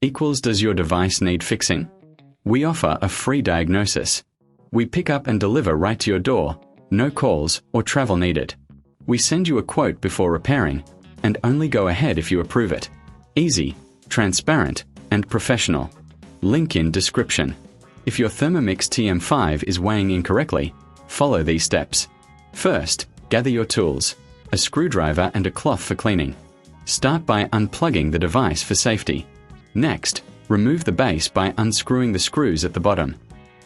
equals does your device need fixing? We offer a free diagnosis. We pick up and deliver right to your door, no calls or travel needed. We send you a quote before repairing, and only go ahead if you approve it. Easy, transparent, and professional. Link in description. If your Thermomix TM5 is weighing incorrectly, follow these steps. First, gather your tools, a screwdriver and a cloth for cleaning. Start by unplugging the device for safety. Next, remove the base by unscrewing the screws at the bottom.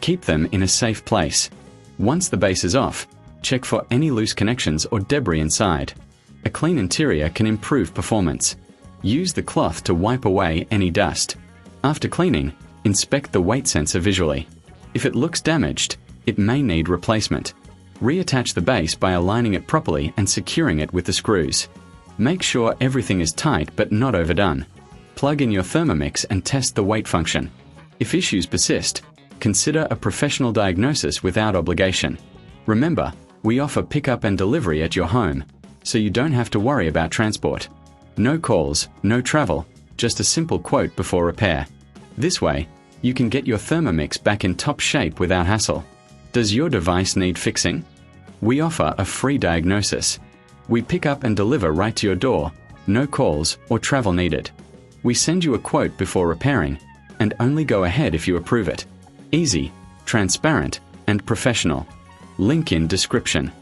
Keep them in a safe place. Once the base is off, check for any loose connections or debris inside. A clean interior can improve performance. Use the cloth to wipe away any dust. After cleaning, inspect the weight sensor visually. If it looks damaged, it may need replacement. Reattach the base by aligning it properly and securing it with the screws. Make sure everything is tight but not overdone. Plug in your Thermomix and test the weight function. If issues persist, consider a professional diagnosis without obligation. Remember, we offer pickup and delivery at your home, so you don't have to worry about transport. No calls, no travel, just a simple quote before repair. This way, you can get your Thermomix back in top shape without hassle. Does your device need fixing? We offer a free diagnosis. We pick up and deliver right to your door, no calls or travel needed. We send you a quote before repairing, and only go ahead if you approve it. Easy, transparent, and professional. Link in description.